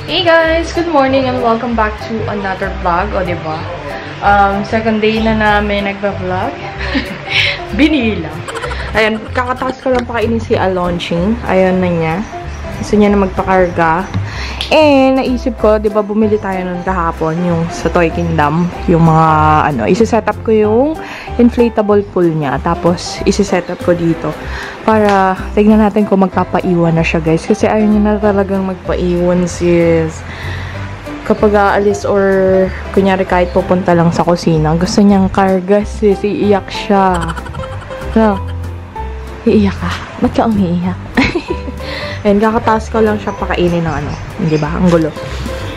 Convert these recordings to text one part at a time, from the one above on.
Hey guys! Good morning and welcome back to another vlog. O, diba? Second day na namin nagpa-vlog. Binili lang. Ayan, kakatakas ko lang pakainin si Alonching. Ayan na niya. Gusto niya na magpakarga. And, naisip ko, diba, bumili tayo nun kahapon, yung sa Toy Kingdom. Yung mga, isi-set up ko yung inflatable pool niya. Tapos, isi-set up ko dito. Para, tignan natin kung magpapaiwan na siya, guys. Kasi ayaw niya na talagang magpaiwan, sis. Kapag aalis or, kunyari kahit pupunta lang sa kusina, gusto niyang karga, sis. Iiyak siya. No? Iiyak ka? Ba't ka umiiyak? Ayan, kakataas ko lang siya pakainin ng hindi ba? Ang gulo.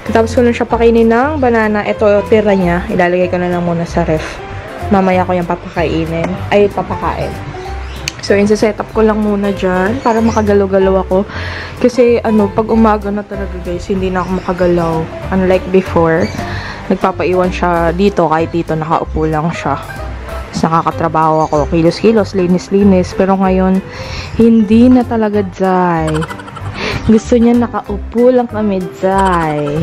Katapos ko lang siya pakainin ng banana. Ito, tira niya. Ilalagay ko na lang muna sa ref. Mamaya ko yung papakainin. Ay, papakain. So, set up ko lang muna dyan para makagalaw-galaw ako. Kasi, pag umaga na talaga, guys, hindi na ako makagalaw. Unlike before, nagpapaiwan siya dito. Kahit dito, nakaupo lang siya. Tapos nakakatrabaho ako. Kilos-kilos, linis-linis. Pero ngayon, hindi na talaga, Jai. Gusto niya nakaupo lang kami, Jai.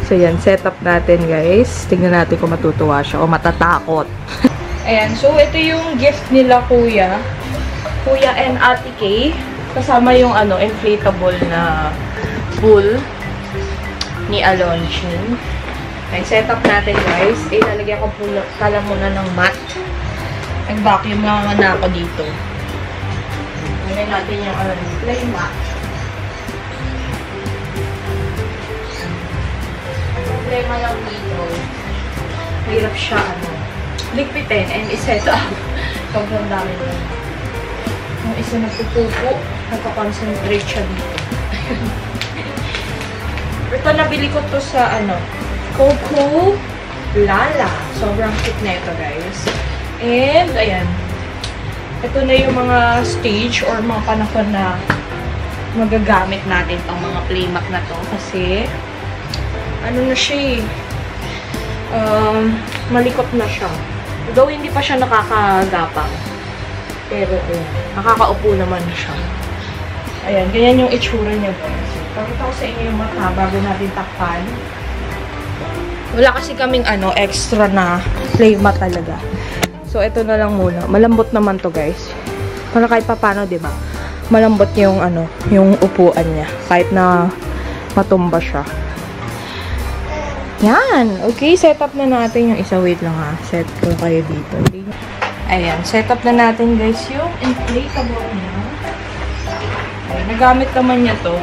So, yan. Setup natin, guys. Tingnan natin kung matutuwa siya o matatakot. Ayan. So, ito yung gift nila, Kuya. Kuya and Ate Kay. Kasama yung, inflatable na pool ni Alonching. Ay, setup natin, guys. Ilalagyan ko pala muna ng mat. Nag-vacuum lang na ako dito. Lagyan natin yung play mat. Ang problema lang dito, hirap siya, ligpitin and iset up. Sobrang dami lang. Yung isa nagpupupo, nagka-concentrate siya dito. Ito, nabili ko to sa, Coco Lala. Sobrang cute na ito, guys. And, ayan. Ito na yung mga stage or mga panahon na magagamit natin itong mga playmat na to. Kasi, na siya malikot na siya. Though, hindi pa siya nakakagapang. Pero, nakakaupo naman siya. Ayan, ganyan yung itsura niya, guys. Pakita ko sa inyo yung mata bago natin takpan. Wala kasi kaming extra na playmat talaga. So, ito na lang muna. Malambot naman to, guys. Para kahit papano, diba? Malambot yung, yung upuan niya. Kahit na matumba siya. Yan. Okay, set up na natin yung isa. Wait lang ha. Set ko kayo dito. Ayan. Set up na natin, guys, yung inflatable niya. Ayan. Nagamit naman niya to.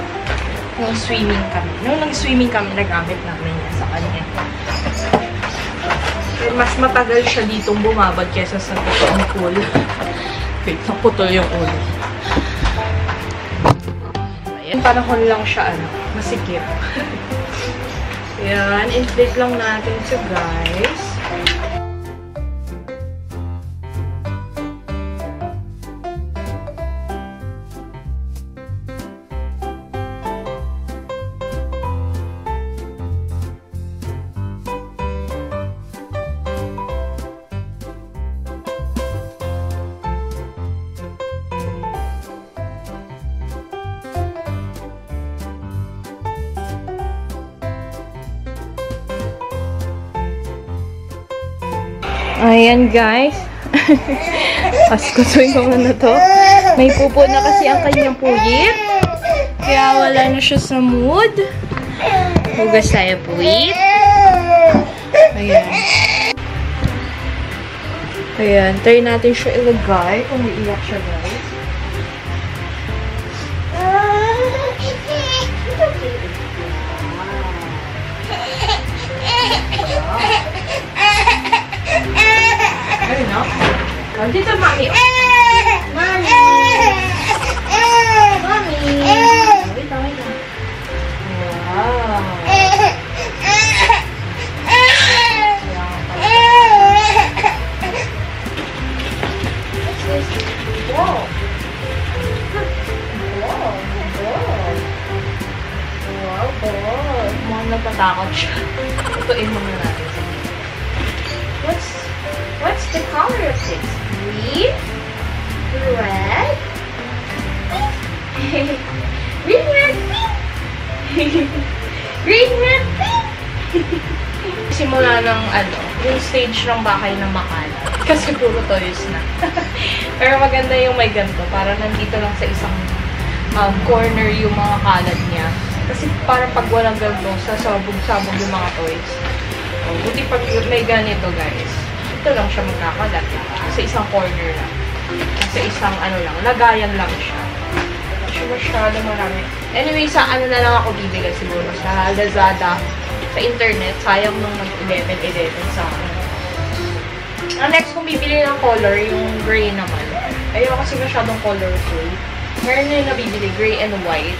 Nung swimming kami. Nung nag-swimming kami, nagamit namin niya sa kanya. Pero mas matagal siya ditong bumabad kesa sa totoong pool. Wait, naputol yung ulo. Ayan, panahon lang siya, masikip. Ayan, inflate lang natin siya, guys. Ayan, guys. Paskutuin ko na to. May pupo na kasi ang kanyang puyit. Kaya wala na siya sa mood. Hugas tayo puyit. Ayan. Ayan. Try natin siya ilagay kung iiyak siya, guys. Ayun, no? Dito, mami. Mami! Mami! Wait lang, wait lang. Wow! What's this? Wow! Wow! Wow! Wow! Mukhang nagpatakot siya. Tutuin mo na natin. What's the color of this? Green? Red? Green, red, Green red pink! Simula ng yung stage ng bahay ng makalat. Kasi puro toys na. Pero maganda yung may ganito. Para nandito lang sa isang corner yung mga kalat niya. Kasi para pag walang ganito, sasabog-sabog yung mga toys. Buti pag may ganito, guys. Ito lang siya magkakalat. Sa isang corner lang. Sa isang lagayan lang siya. Masyado marami. Anyway, sa na lang ako bibigay siguro. Sa Lazada. Sa internet. Sayang nung nag-11 sa akin. Ang next kong bibili ng color, yung gray naman. Ayoko kasi masyadong colorful. Meron na yung nabibili, gray and white.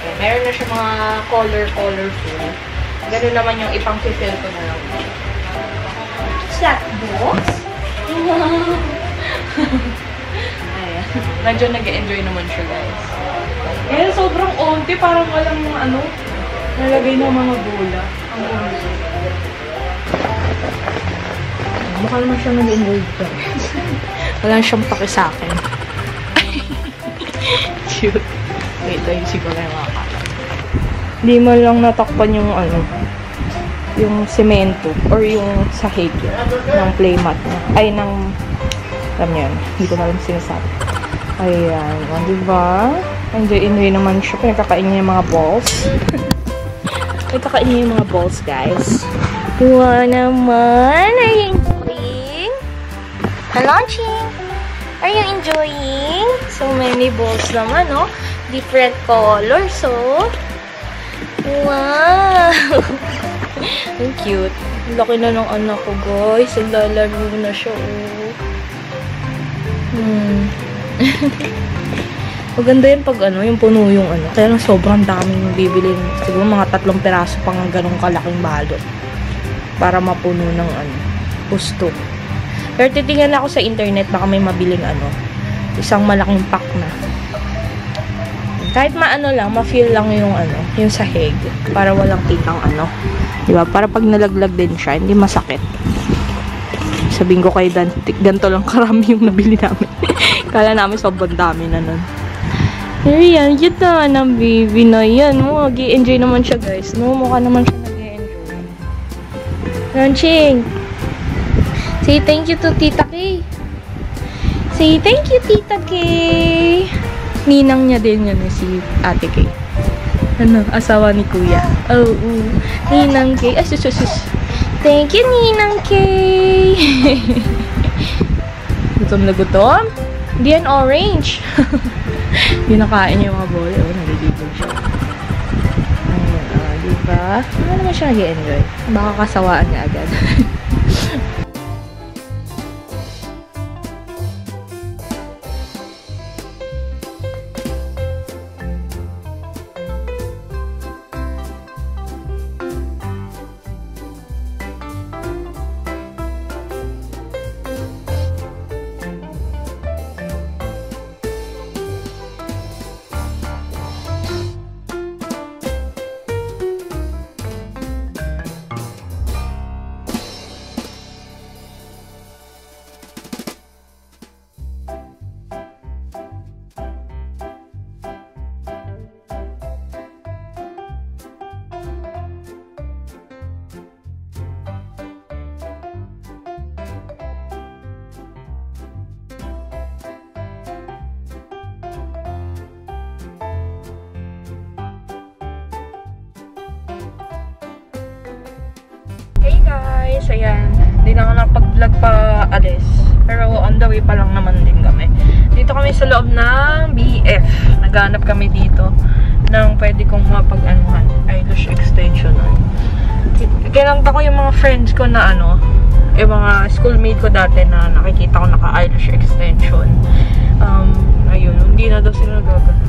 Ayan, meron na siya mga colorful. Ganun naman yung ipang-fill ko na lang. Snack box? Wow! Ayan. Medyo nag-enjoy naman siya, guys. Ayan, sobrang onti. Parang walang nalagay ng mga bola. Ang onti. Mukha naman siya nag-enjoy dito. Wala siyang paki sa akin. Cute. Wait, ayun siguro yung mga kalat. Hindi mo lang natakpan yung yung semento or yung sahig ng playmat niya. Ay, alam niyo yun. Hindi ko na lang sinasabi. Ayan. Diba? Enjoy naman siya. Pinagkakain niya yung mga balls. Pinagkakain niya yung mga balls, guys. Wow naman! Are you enjoying? Launching! Are you enjoying? So many balls naman, no? Different colors, oh. Wow! Ang cute. Laki na ng anak ko, guys. Naglalaro na siya, oh. Maganda yun pag yung puno yung Kaya lang sobrang daming bibilin. Siguro mga 3 peraso pang ganong kalaking balot. Para mapuno ng gusto. Pero titingnan ako sa internet, baka may mabiling isang malaking pack na. Kahit lang, ma-feel lang yung sahig. Para walang kitang diba? Para pag nalaglag din siya, hindi masakit. Sabihin ko kay Dan, ganito lang karami yung nabili namin. Kala namin sobrang dami na nun. Pero yan, cute naman ang baby na yan. Mag-i-enjoy naman siya, guys. No, mukha naman siya nag-i-enjoy. Launching! Say thank you to Tita Kay. Say thank you, Tita Kay. Ninang niya din yan si Ate Kay. Asawa ni Kuya. Oh, Ninang Kay. Ay, sus. Thank you, Ninang Kay. Gutom na gutom? Hindi yan orange. Yung nakain niya yung mga bola. Nalilibog siya. Ayun, diba? Ano naman siya nag-i-enjoy? Baka kasawaan niya agad. Hey guys! Ayan. Hindi na ako nakapag-vlog pa alis. Pero on the way pa lang naman din kami. Dito kami sa loob ng BF. Naghanap kami dito ng pwede kong mapag-anuhan. Eyelash extension. Kinanta ko yung mga friends ko na yung mga schoolmate ko dati na nakikita ko naka-eyelash extension. Ayun. Hindi na daw sila nagagano.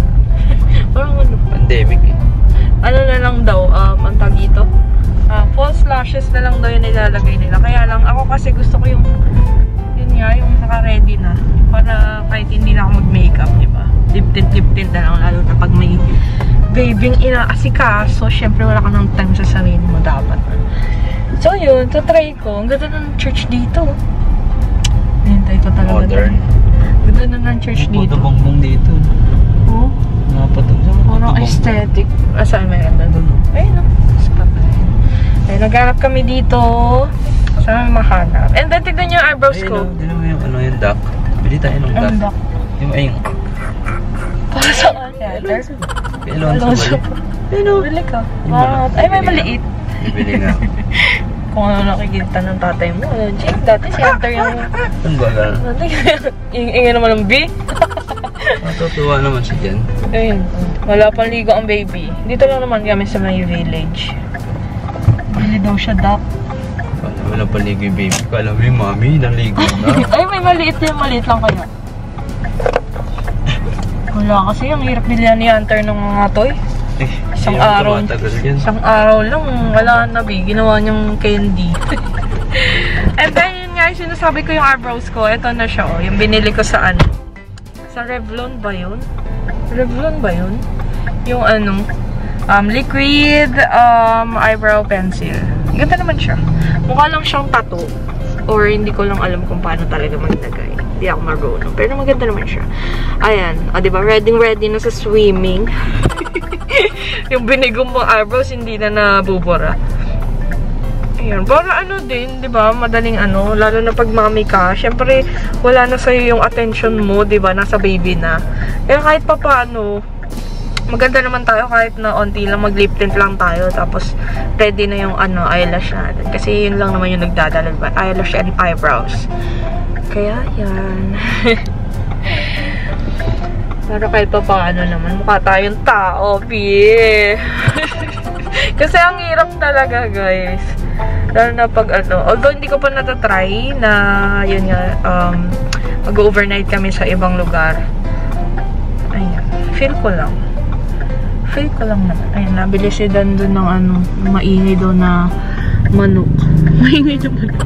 Parang pandemic eh. Na lang daw, ang tag dito. False lashes na lang daw yung nilalagay nila. Kaya lang, ako kasi gusto ko yung yung naka-ready na. Para kahit hindi na ako mag-makeup, diba? Lip-tint na lang, lalo na pag may babying inaasikaso. Syempre, wala ka ng time sa sarili mo dapat. So, yun. Try ko. Ang ganda ng church dito. Hintay ko talaga. Modern. Ganda na ng church dito. Puto bongbong dito. Oh? Napatog sa mga. Parang aesthetic. Saan meron na doon? Ayun, no? Ay, naghanap kami dito. Saan mahanap? And then, tignan niyo yung eyebrows ko. Tignan mo yung ano, yung duck. Pili tayo ng duck. duck? Yung Para saan? Heather? Alonso. Bili ka. Ay, may maliit. Bili nga. Kung ano nakikita ng tatay mo. Jake, dati si Heather yung... Ano ba ka? Ingay naman ng B. Matutuwa naman siya dyan. Ayun. Wala pang ligo ang baby. Dito lang naman kami sa may village. Bili daw siya duck. Wala pang ligo yung baby. Kala mo yung mami, naligo na. Ay, may maliit din. Maliit lang kaya. Wala kasi. Ang hirap bilhan ni Hunter ng mga toy. Isang araw lang, wala na B. Ginawa niyang candy. And then, yun nga yung sinasabi ko yung eyebrows ko. Ito na siya, oh. Yung binili ko sa ano. Sa Revlon ba yun? Revlon ba yun? Yung ano, liquid eyebrow pencil. Ganda naman siya. Mukha lang siyang tattoo. Or hindi ko lang alam kung paano talaga maglagay. Hindi ako marunong. Pero maganda naman siya. Ayan. O, diba? Ready na sa swimming. Yung binigong mong eyebrows, hindi na nabubura. Ayan. Para ano din, diba? Madaling ano. Lalo na pag mami ka. Syempre, wala na sa'yo yung attention mo, diba? Nasa baby na. Kaya kahit pa paano, maganda naman tayo kahit na onti lang mag-lip tint lang tayo. Tapos, ready na yung ano, eyelash natin. Kasi yun lang naman yung nagdadala, diba? Eyelash and eyebrows. Kaya, yan. Pero kahit pa paano naman, mukha tayong tao, pie. Kasi ang hirap talaga, guys. Lalo na pag ano, although hindi ko pa natatry na, yun nga, mag-overnight kami sa ibang lugar. Ayan, feel ko lang naman. Ayun, nabili si Dan doon ng ano, maingay daw na manok. Maingay na manok.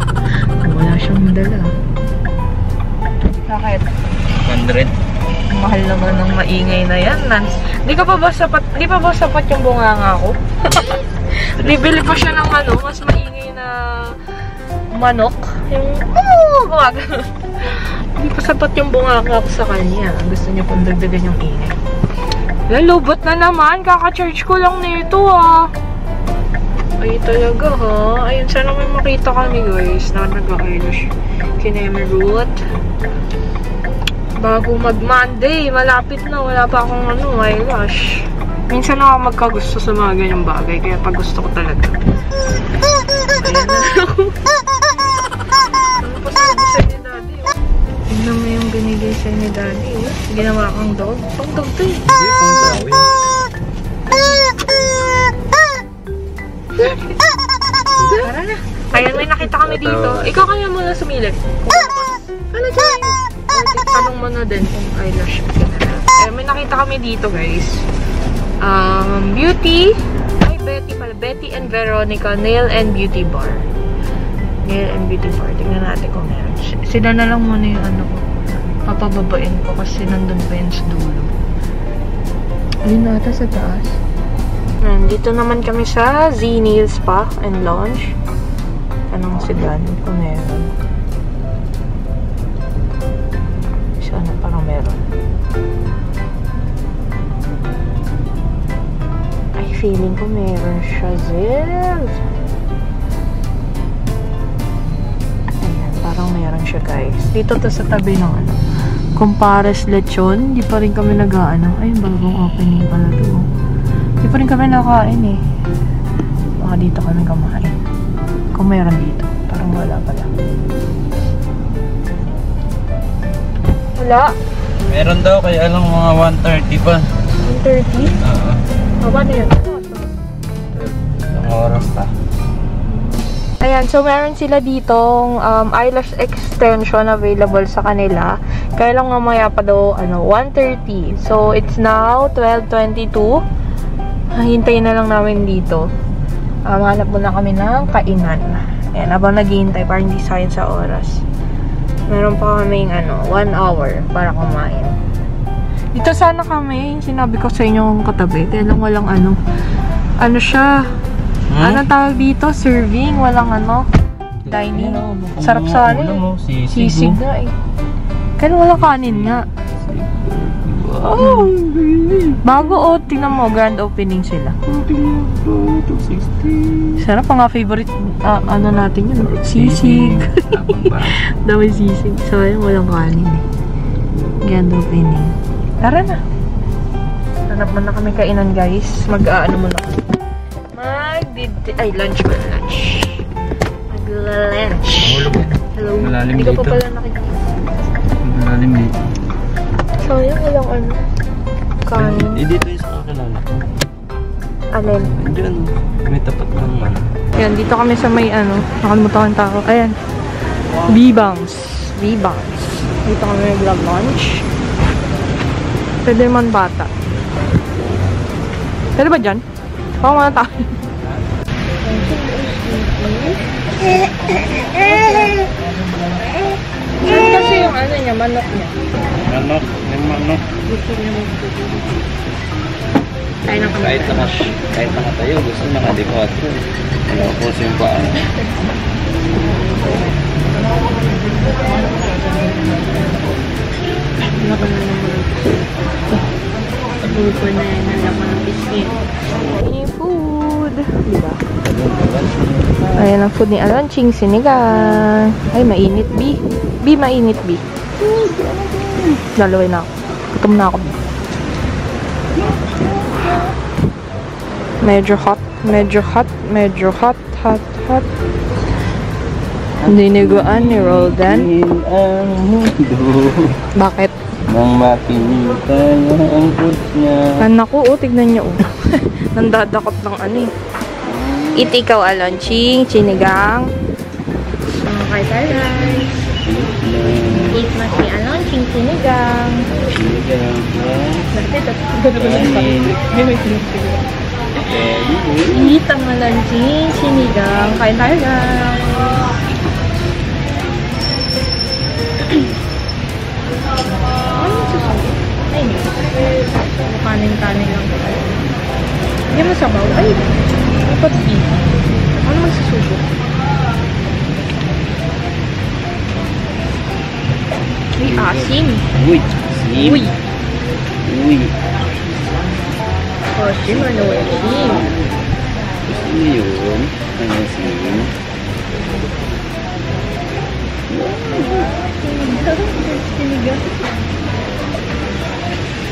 Wala siyang dala. Bakit? 100. Mahal naman ng maingay na yan, Nance. Di pa ba sapat yung bunganga ko? Bibili pa siya ng ano, mas maingay na manok. Yung, gumagano. Di pa sapat yung bunganga ko sa kanya. Gusto niya pang dagdagan yung ingay. Lalubot na naman. Kaka-charge ko lang nito, ah. Ay, talaga, ha? Ayun, sana may makita kami, guys, na nag-eyelash kinemerut. Bago mag-Monday, malapit na. Wala pa akong ano, eyelash. Minsan ako magkagusto sa mga ganyang bagay, kaya pag gusto ko talaga. Ayan na ako. Ano pa sa sa'yo ni Daddy, oh? Tingnan mo yung binigay sa'yo ni Daddy, oh. Ginawa kang dog. Pang dog to, eh. Hindi, pang drawing. Tara na. Ayan, may nakita kami dito. Ikaw kaya muna sumilip. Ano dyan? Tanong mo na din kung eyelash ka na. Eh, may nakita kami dito, guys. Beauty. Ay, Betty pala. Betty and Veronica Nail and Beauty Bar. Nail and Beauty Bar. Tingnan natin kung meron. Sila na lang muna yung ano ko. Papababain ko kasi nandun pa yun sa dulo. Ayun nata sa taas. Dito naman kami sa Z Nail Spa and Lounge. Anong sidan? Kung meron. Sana parang meron. Ay, feeling ko meron siya, Zil. Ayan, parang meron siya, guys. Dito to sa tabi ng ano. Compares Lechon. Hindi pa rin kami nag-ano. Ay, bagong opening pala to. Hindi pa rin kami nakain eh. Baka dito kami kumain. Kung meron dito. Parang wala pala. Wala. Meron daw, kaya lang mga 1:30 pa. 1:30? Oo. Paano yun? Ilang oras pa. Ayan, so meron sila ditong eyelash extension available sa kanila. Kaya lang mamaya pa daw, 1:30. So, it's now 12:22. Hintayin na lang namin dito. Hanap muna kami ng kainan. Ayan, habang naghihintay para hindi sayang sa oras. Meron pa kaming 1 hour para kumain. Dito sana kami, yung sinabi ko sa inyo kung katabi. Kaya lang walang ano siya. Ano tawag dito? Serving, walang dining. Sarap sana eh. Sisig nga eh. Kaya walang kanin nga. Wow! Bago o, tingnan mo, grand opening sila. Tingnan mo, 260. Sarap pa nga favorite, ano natin yun, sisig. Dami sisig. Sayang walang kanin eh. Grand opening. Tara na. Hanap mo na kami kainan guys. Mag-ano mo na. Ay, lunch mo. Lunch. Mag-lunch. Hello. Malalim Hindi ka pa dito. pala nakikita. Malalim dito. Sayang walang ano. Kanin. Eh, dito yung sa kakilala ko. Alin? Diyan, may tapat ng ano. Yan, dito kami sa may ano. Nakalimutan ko yung tao. Ayan. B-Bangs. B-Bangs. Dito kami nag-lunch. Pwede man bata. Pwede ba dyan? Baka mga tayo. Saan kasi yung ano niya, manok niya? Manok, may manok. Gusto niya mag-tutuloy. Kaya na kami. Kahit na tayo, gusto naka-default. Ano po yung paan? Lako na naman. Pag-upo na yan, nalaman ng biscuit. Yung food. Diba? Ayan ang food ni Alonching, sinigang. Ay, mainit, B. B, mainit, B. Lalaway na ako. Gutom na ako, B. Medyo hot, medyo hot, medyo hot, hot, hot. Diniguan ni Roldan. Ang mundo. Bakit? Nang makikita niya ang food niya. Anak ko, oh, tignan niyo, oh. Nandadakot ng ano eh. Eat ikaw, Alonching, sinigang. Okay, guys. Eat mo si Alonching, sinigang. Eat ang Alonching, sinigang. Kain tayo, guys. Ano susunod? Ay, kanin-kanin lang. Hindi mo sabaw. Ay, dapat beef. Ano magsusubo? Uy, asim. Uy, asim. Uy. Uy. Asim, ano asim? Ano yun? Ano asim? Sinigang.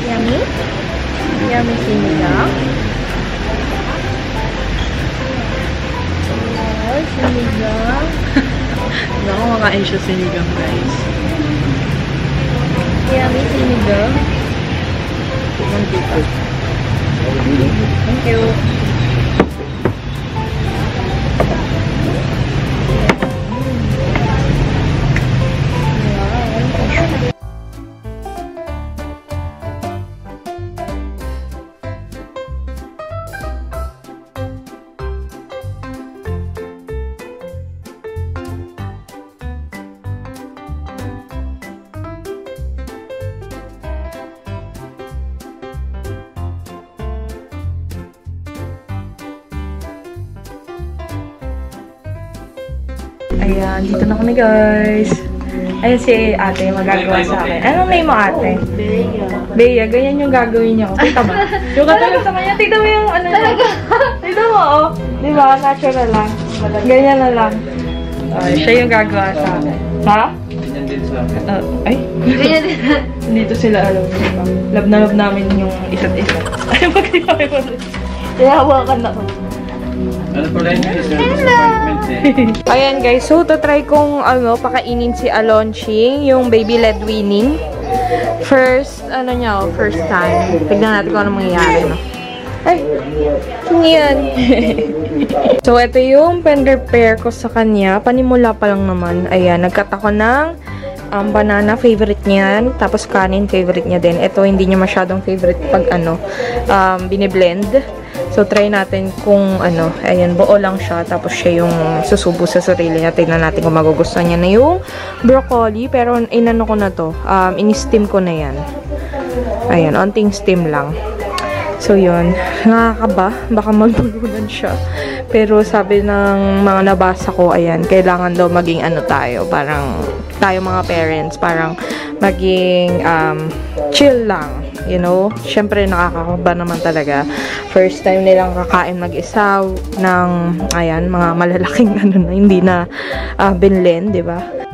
Yummy? Yummy sinigang. Oh, sinigang. Naku, makain siya sinigang, guys. Yummy sinigang. Thank you. Ayan, dito na kami guys. Ayan si ate, magagawa sa akin. Anong name mo ate? Bea. Bea, ganyan yung gagawin niya. Kita ba? Yung katulad sa kanya, tignan mo yung ano niya. Tignan mo, oh. Diba? Natural lang. Ganyan na lang. Siya yung gagawa sa akin. Ha? Ganyan din sa akin. Ay? Ganyan din. Dito sila alam. Love na love namin yung isa't isa. Ay, magkakami mo. Kaya hawakan ako. Ano pala yung disappointment eh? Ayan guys, so try kong pakainin si Alonching, yung baby led weaning. First time. Tignan natin kung ano mangyayari, no? Ay, yan. So, ito yung pen-repair ko sa kanya. Panimula pa lang naman. Ayan, nagkat ako ng banana, favorite niyan. Tapos kanin, favorite niya din. Ito, hindi niya masyadong favorite pag biniblend. So, try natin kung ayan, buo lang siya. Tapos siya yung susubo sa sarili niya. Tignan natin kung magugustuhan niya na yung broccoli. Pero, inano ko na to. In-steam ko na yan. Ayan, onting steam lang. So, yun. Nakakaba. Baka magbulunan siya. Pero, sabi ng mga nabasa ko, ayan, kailangan daw maging tayo. Parang, tayo mga parents, parang maging chill lang. you know. Syempre, nakakakaba naman talaga. First time nilang kakain mag-isa ng, ayan, mga malalaking ano na, hindi na binlen, di ba?